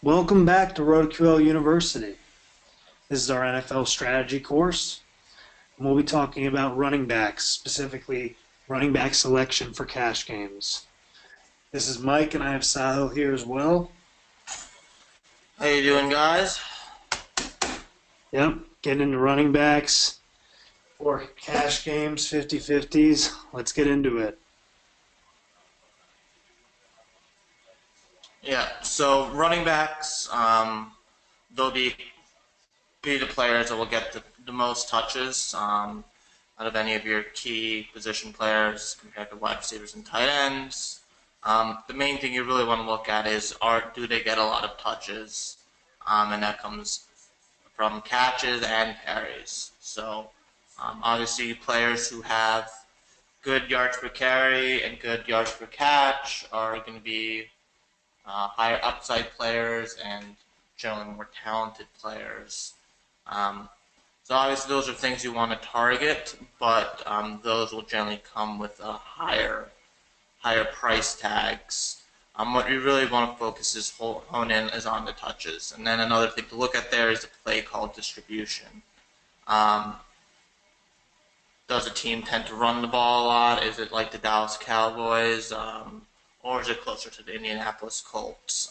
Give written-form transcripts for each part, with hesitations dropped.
Welcome back to RotoQL University. This is our NFL strategy course, and we'll be talking about running backs, specifically running back selection for cash games. This is Mike, and I have Sahil here as well. How you doing, guys? Yep, getting into running backs for cash games, 50-50s. Let's get into it. Yeah, so running backs, they'll be the players that will get the most touches out of any of your key position players compared to wide receivers and tight ends. The main thing you really want to look at is do they get a lot of touches, and that comes from catches and carries. So obviously players who have good yards per carry and good yards per catch are going to be higher upside players and generally more talented players. Um, so obviously those are things you want to target, but those will generally come with a higher price tags. What you really want to focus is hone in is on the touches, and then another thing to look at there is the play call distribution. Um, does a team tend to run the ball a lot? Is it like the Dallas Cowboys? Or is it closer to the Indianapolis Colts?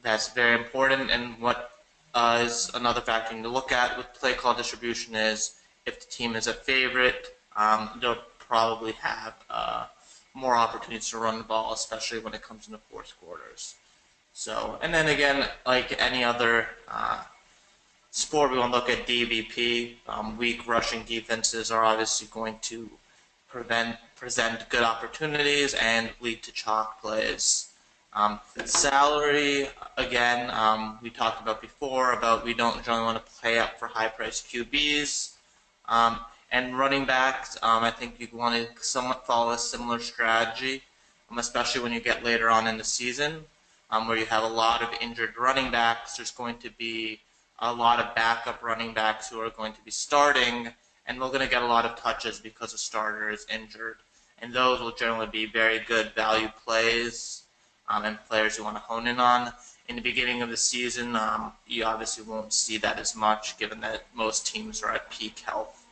That's very important, and what is another factor to look at with play call distribution is if the team is a favorite, they'll probably have more opportunities to run the ball, especially when it comes into fourth quarters. So, and then again, like any other sport, we want to look at DVP. Weak rushing defenses are obviously going to present good opportunities and lead to chalk plays. Salary, again, we talked about before about we don't generally want to play up for high-priced QBs. And running backs, I think you want to somewhat follow a similar strategy, especially when you get later on in the season, where you have a lot of injured running backs. There's going to be a lot of backup running backs who are going to be starting, and they're going to get a lot of touches because a starter is injured. And those will generally be very good value plays and players you want to hone in on. In the beginning of the season, you obviously won't see that as much, given that most teams are at peak health.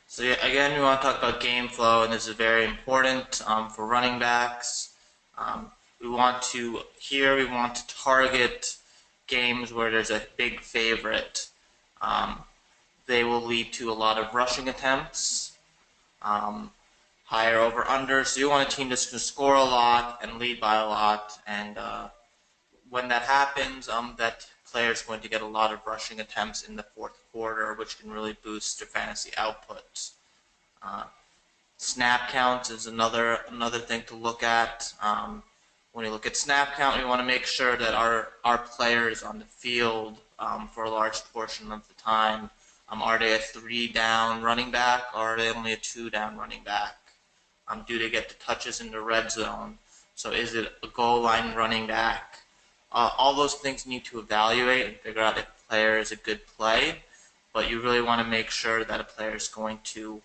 So yeah, again, we want to talk about game flow, and this is very important for running backs. We want to target games where there's a big favorite. They will lead to a lot of rushing attempts, higher over under. So you want a team that's going to score a lot and lead by a lot. And when that happens, that player is going to get a lot of rushing attempts in the fourth quarter, which can really boost their fantasy output. Snap count is another thing to look at. When you look at snap count, we want to make sure that our players on the field for a large portion of the time, are they a 3-down running back or are they only a 2-down running back? Do they get the touches in the red zone? So is it a goal line running back? All those things you need to evaluate and figure out if a player is a good play, but you really want to make sure that a player is going to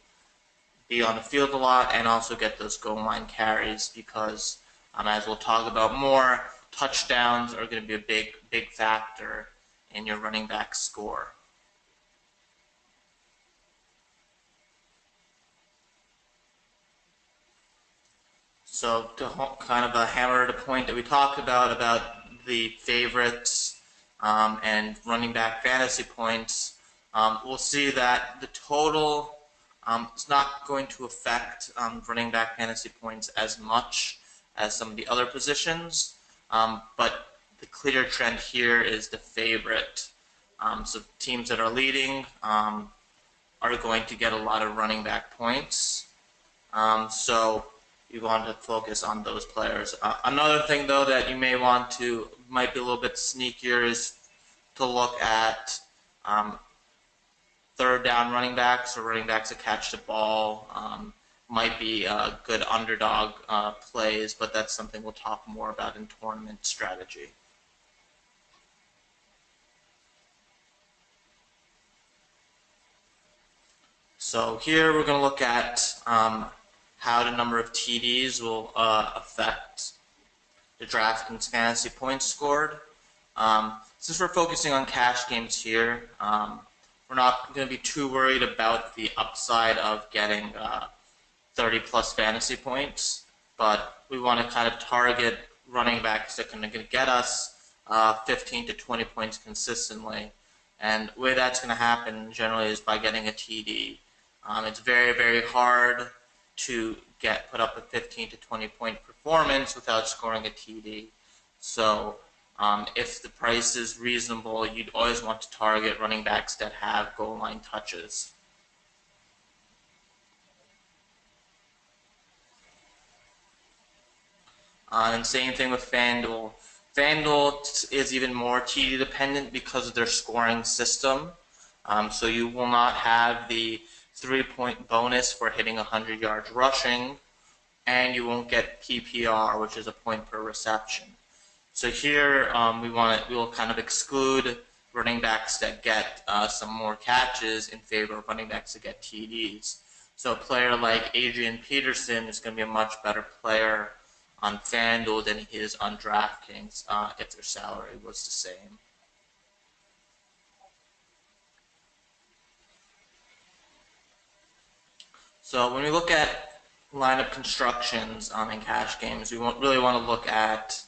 be on the field a lot and also get those goal line carries because, as we'll talk about more, touchdowns are going to be a big factor in your running back score. So to kind of hammer the point that we talked about the favorites and running back fantasy points, we'll see that the total is not going to affect running back fantasy points as much as some of the other positions, but the clear trend here is the favorite. So teams that are leading are going to get a lot of running back points. So you want to focus on those players. Another thing, though, that you might be a little bit sneakier is to look at third down running backs or running backs that catch the ball. Might be good underdog plays, but that's something we'll talk more about in tournament strategy. So here we're going to look at how the number of TDs will affect the DraftKings fantasy points scored. Since we're focusing on cash games here, we're not going to be too worried about the upside of getting 30 plus fantasy points, but we want to kind of target running backs that can get us 15 to 20 points consistently. And the way that's going to happen generally is by getting a TD. It's very, very hard to put up a 15 to 20 point performance without scoring a TD. So if the price is reasonable, you'd always want to target running backs that have goal line touches. And same thing with FanDuel. FanDuel is even more TD dependent because of their scoring system. So you will not have the 3-point bonus for hitting 100 yards rushing, and you won't get PPR, which is a point per reception. So here we will kind of exclude running backs that get some more catches in favor of running backs that get TDs. So a player like Adrian Peterson is going to be a much better player on FanDuel than he is on DraftKings if their salary was the same. So when we look at lineup constructions in cash games, we really want to look at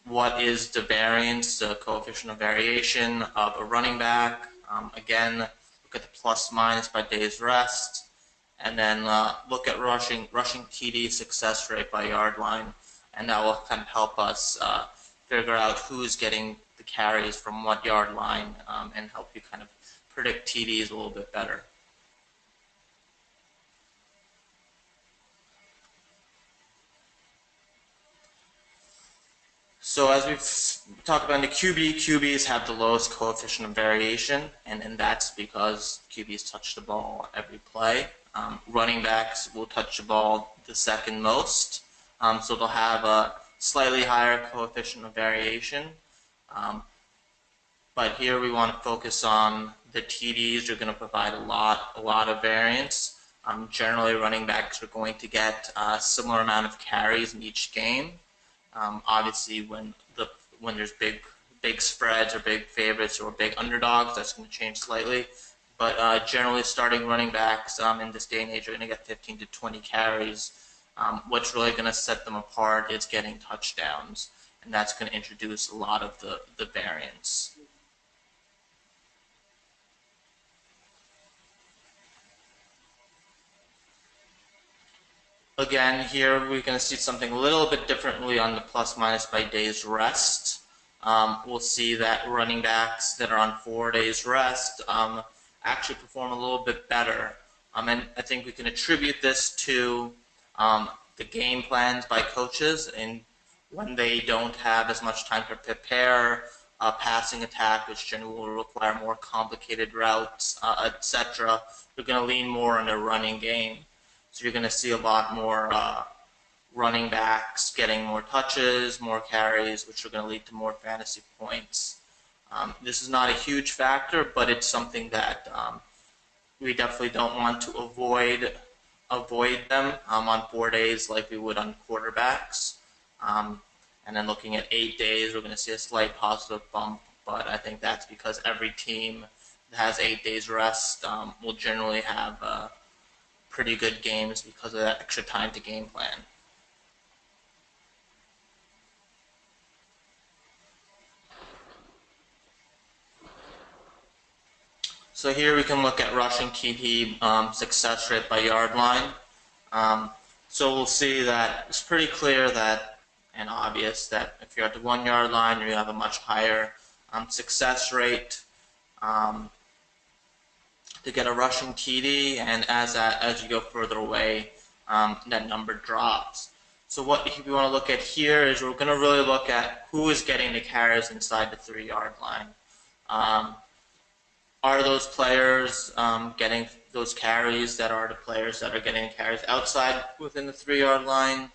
what is the variance, the coefficient of variation of a running back. Again, look at the plus minus by days rest, and then look at rushing TD success rate by yard line, and that will kind of help us figure out who's getting the carries from what yard line and help you kind of predict TDs a little bit better. So as we've talked about in the QBs have the lowest coefficient of variation, and that's because QBs touch the ball every play. Running backs will touch the ball the second most, so they'll have a slightly higher coefficient of variation. But here we want to focus on the TDs. Are going to provide a lot of variance. Generally, running backs are going to get a similar amount of carries in each game. Obviously, when there's big spreads or big favorites or big underdogs, that's going to change slightly. But generally, starting running backs in this day and age are going to get 15 to 20 carries. What's really going to set them apart is getting touchdowns, and that's going to introduce a lot of the variance. Again, here we're going to see something a little bit differently on the plus minus by days rest. We'll see that running backs that are on 4 days rest actually perform a little bit better. And I think we can attribute this to the game plans by coaches, and when they don't have as much time to prepare a passing attack, which generally will require more complicated routes, etc., they're going to lean more on their running game. So you're going to see a lot more running backs getting more touches, more carries, which are going to lead to more fantasy points. This is not a huge factor, but it's something that we definitely don't want to avoid them on 4 days like we would on quarterbacks. And then looking at 8 days, we're going to see a slight positive bump, but I think that's because every team that has 8 days rest will generally have pretty good games because of that extra time to game plan. So here we can look at rushing TD success rate by yard line. So we'll see that it's pretty clear that and obvious that if you're at the 1 yard line, you have a much higher success rate to get a rushing TD, and as you go further away, that number drops. So what we want to look at here is we're going to really look at who is getting the carries inside the 3 yard line. Are those players getting those carries that are the players that are getting carries outside within the 3 yard line,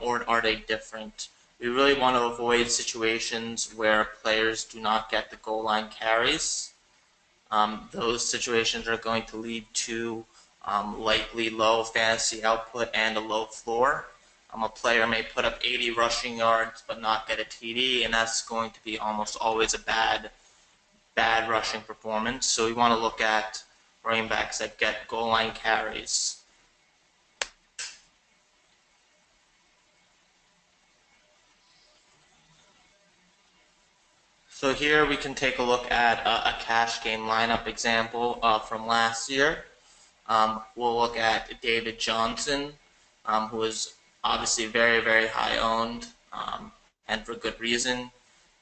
or are they different? We really want to avoid situations where players do not get the goal line carries. Those situations are going to lead to likely low fantasy output and a low floor. A player may put up 80 rushing yards but not get a TD, and that's going to be almost always a bad rushing performance. So we want to look at running backs that get goal line carries. So here we can take a look at a cash game lineup example from last year. We'll look at David Johnson, who was obviously very, very high owned, and for good reason.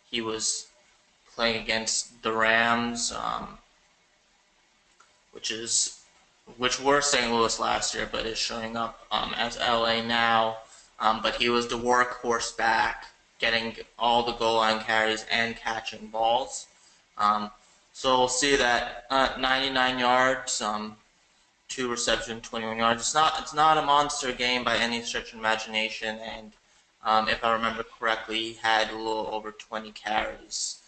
He was playing against the Rams, which were St. Louis last year, but is showing up as LA now. But he was the workhorse back, getting all the goal line carries and catching balls. So we'll see that 99 yards, 2 receptions, 21 yards. It's not a monster game by any stretch of imagination, and if I remember correctly, he had a little over 20 carries.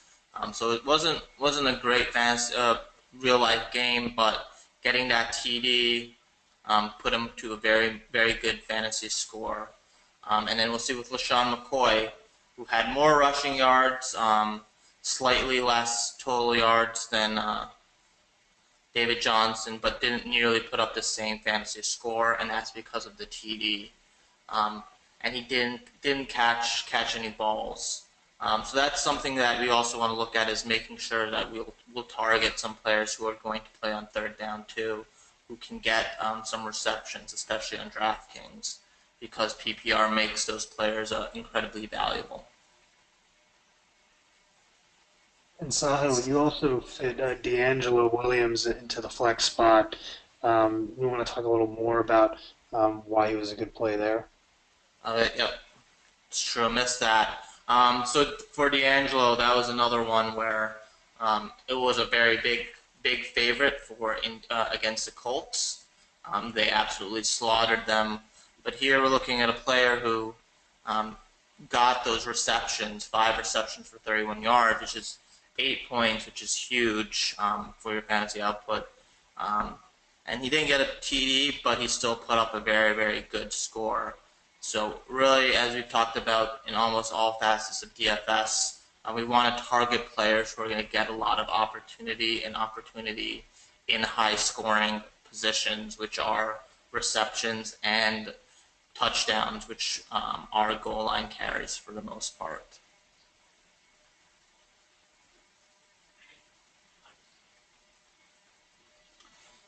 So it wasn't a great fantasy, real life game, but getting that TD put him to a very, very good fantasy score. And then we'll see with LaShawn McCoy, who had more rushing yards, slightly less total yards than David Johnson, but didn't nearly put up the same fantasy score, and that's because of the TD. And he didn't catch any balls. So that's something that we also want to look at, is making sure that we'll target some players who are going to play on third down too, who can get some receptions, especially on DraftKings, because PPR makes those players incredibly valuable. And Sahil, you also fit D'Angelo Williams into the flex spot. You want to talk a little more about why he was a good play there? Yep, it's true. I missed that. So for D'Angelo, that was another one where it was a very big favorite against the Colts. They absolutely slaughtered them. But here we're looking at a player who got those receptions, 5 receptions for 31 yards, which is 8 points, which is huge for your fantasy output. And he didn't get a TD, but he still put up a very, very good score. So really, as we've talked about in almost all facets of DFS, we want to target players who are going to get a lot of opportunity in high-scoring positions, which are receptions and touchdowns, which are goal line carries for the most part.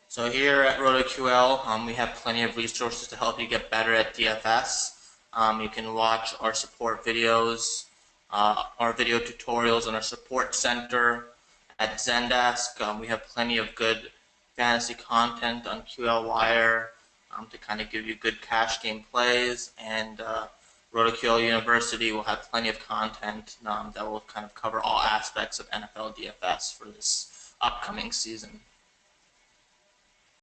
So here at RotoQL, we have plenty of resources to help you get better at DFS. You can watch our support videos, our video tutorials on our support center at Zendesk. We have plenty of good fantasy content on QL Wire to kind of give you good cash game plays, and RotoQL University will have plenty of content that will kind of cover all aspects of NFL DFS for this upcoming season.